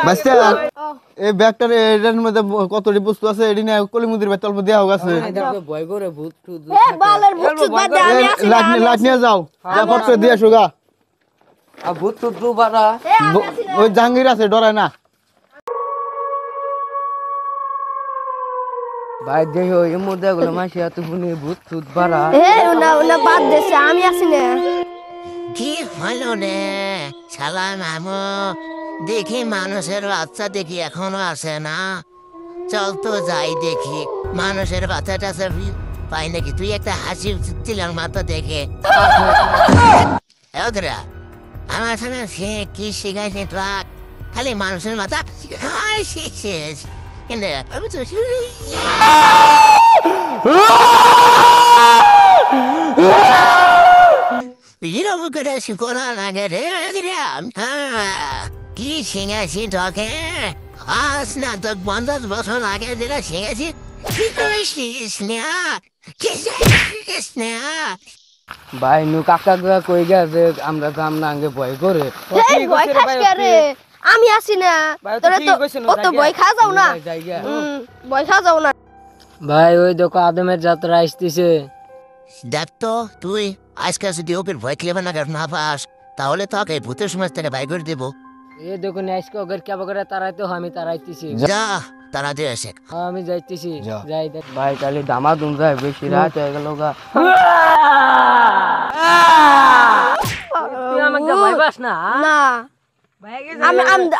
বাচ্চা এই ব্যাগটার এটার মধ্যে কতটি বস্তু আছে এডি নিয়ে কলিমুদির ভাই তলব দেয়া হোক আছে ভয় করে ভূত টুত বালের ভূত বাদ দে আমি আছি লাইট নিয়ে যাও যা ফটো দিয়ে সুগা আর ভূত টুত বাড়া ওই জাহাঙ্গীর আছে ডরায় না ভাই দেখো এই মধ্যে গুলো মাসি এত শুনি ভূত টুত বাড়া না বাদ দেছে আমি আছি না কি হলো রে শালা মামু দেখি মানুষের বাচ্চা দেখি এখনো আসে না চল তো যাই দেখি মানুষের বাচ্চাটা পাই নাকি তুই একটা হাসি দিলাম মাথা দেখে ওরা আমার সামনে সে কি শিখাইছে ট্রাক খালি মানুষের মাথা শেষ কিন্তু আমি তো এরকম করে শিখোনা লাগে রে কি শিখেছি তোকে আজ না তো 50 বছর আগে যেটা শিখেছি কি করেছিস না ভাই নু কাকা কই গেছে আমরা তো আমরা আগে ভয় করে ভয় খাস রে আমি আছি না তোরা তো কত ভয় খা যাও না ভয় খা যাও না ভাই ওই দেখো আদমের যাত্রা আসতেছে দেখ তো তুই আজকে যদি ওকে ভয় খেলে না পাস তাহলে তোকে ভূতের সমাজ থেকে বাই করে দেবো এ দেখুন আজকে ওদের কেবা করে তারাইতে আমি তারাইতেছি যা তারা দিয়ে আসে আমি যাইতেছি যাই দেখ ভাই তাহলে দামা দুম যায় বেশি রাত হয়ে গেল গা তুই আমাকে ভয় পাস না না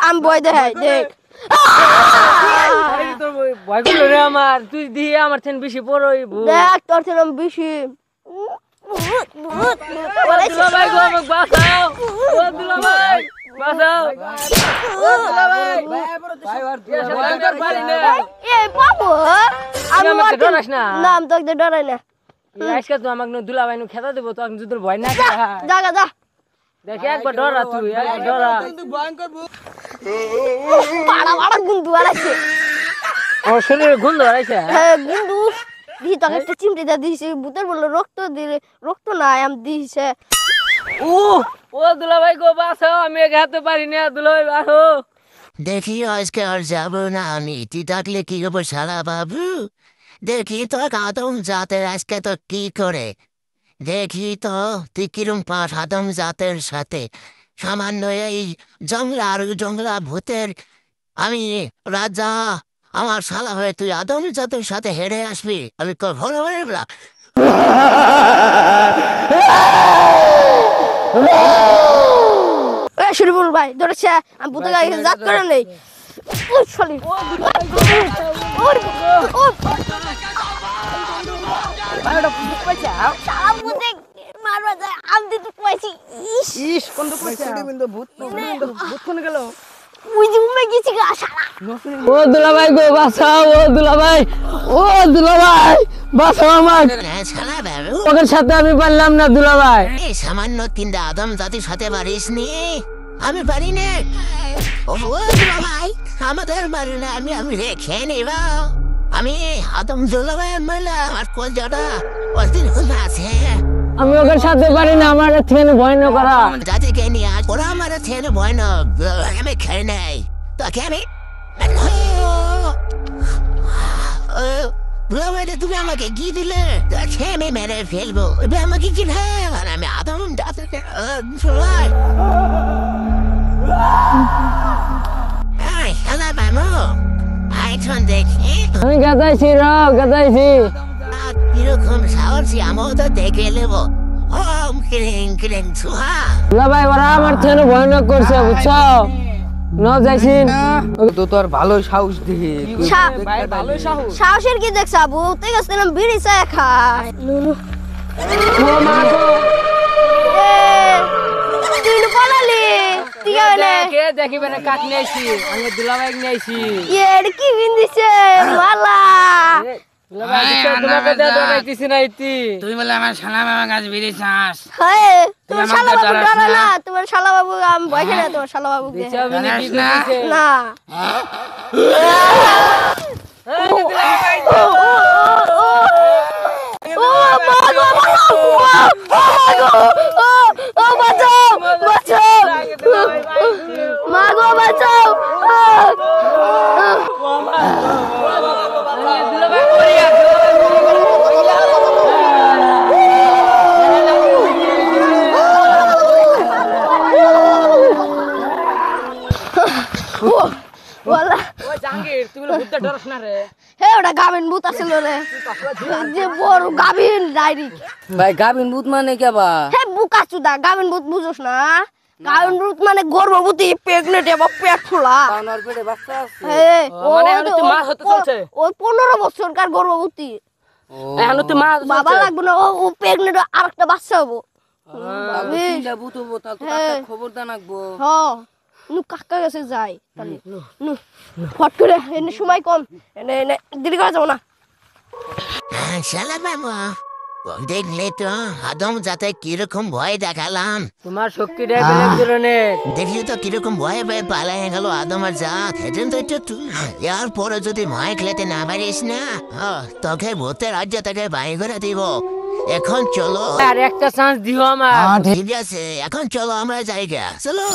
আমি ভয় দেখাই দেখ ভয় করলো রে আমার তুই দিয়ে আমার থেন বেশি পড়ই দেখ তোর থেকে বেশি দুলাভাই গো আমাকে বাঁচাও ও দুলাভাই বাঁচাও ও দুলাভাই ভাই পারি না এ বাবু আমি আমাকে ডরাস না না আমি তোকে ডরাই না আজকে তো আমাকে দুলাভাই নু খেতা দেব তো আমি যদি ভয় না যা যা দেখ একবার ডরা তুই একবার ডরা পাড়া পাড়া গুন্দু আড়াইছে ও শরীরে গন্ধ আড়াইছে হ্যাঁ গুন্দু দি তোকে একটা চিমটি দা দিছে ভূতের বললো রক্ত নাই আমি দিছে ও দুলাভাই গো বাঁচাও আমি একা হাতে পারি না দুলাভাই বাঁচো দেখি আজকে আর যাবো না নীতি ডাকলে কি হবো শালা বাবু দেখি তো আদম জাতের আজকে তো কি করে দেখি তো তুই কিরম পাস আদম জাতের সাথে সামান্য এই জংলা ভূতের আমি রাজা আমার শালা হয়ে তুই আদম জাতের সাথে হেরে আসবি আমি কখনো বলবো শরীফুল ভাই ধরেছে আমি ভূতের গাড়ি জাত করে নেই ও দুলাভাই গো বাঁচাও ও দুলাভাই বাঁচাও আমার শালা বাবু ওদের সাথে আমি পারলাম না দুলাভাই এই সামান্য তিনটা আদম জাতির সাথে পারিস নি আমি পারি না ও ভাই আমাদের মারি না আমি রেখে নিব আমি আদম দুলাভাই মারলাম আমার কলজাটা অদিন আছে আমি ওদের সাথে পারি না আমার থেকে ভয় না করা জাতিকে নিয়ে আস ওরা আমার থেকে ভয় না আমি খেয়ে নেই তোকে আমি তুমি আমাকে কি দিলে খেয়ে আমি মেরে ফেলবো আমাকে কি না আমি আদম দেখি আমি গাদাইছি গাদাইছি কিরকম সাহসী আমিও তো দেখে নেবো দুলাভাই ওরা আমার থেকে ভয় না করছে বুঝছো যাইছিন তো তোর ভালো সাহস দেখি সাহসের কি দেখছ ভূতে গেছে না বিড়ি চা খায় তুই পালালি দেখিবে না কাক নিয়েছি আমি দুলাভাই নিয়েছি এর কি বিন্দিছে মালা তুই বলে আমার শালা মামা গাছ বেরিয়ে চাস তোমার শালা বাবু ডরে না তোমার শালা বাবু আমি ভয় খাই না তোমার শালা বাবুকে না ও বাঁচাও ভূতে ডরস না রে হে ওটা গাবিন ভূত আছিল রে যে বড় গাবিন ডাইরেক্ট ভাই গাবিন ভূত মানে কে বা হে বুকা চুদা গাবিন ভূত বুঝোস না গাবিন ভূত মানে গর্ভবতী প্রেগনেন্ট এবং পেট ফোলা তানোর পেটে বাচ্চা আছে হে মানে এখন তুই মা হতে চলছে ওই 15 বছরকার গর্ভবতী এখন তুই মা বাবা লাগবে না ও প্রেগনেন্ট আরেকটা বাচ্চা হবো তিনটা ভূত হবো তাহলে তো কাকা খবর জানাকবো হ্যাঁ নু কাকা গেছে যাই তাহলে নু ফট করে এনে সময় কম এনে এনে দেরি করা যাবো না শালা বাবা দেখলে তো আদম যাতে কিরকম ভয় দেখালাম তোমার শক্তিটা বেলেগ ধরনের দেখলি তো কিরকম ভয়ে ভয়ে পালাই গেল আদম আর জাত হেঁটেন তো একটু এরপরে যদি ভয় খেলাতে না পারিস না তোকে ভূতের রাজ্য থেকে বাই করে দিব এখন চলো আর একটা চান্স দিও আমার ঠিক আছে এখন চলো আমরা জায়গা চলো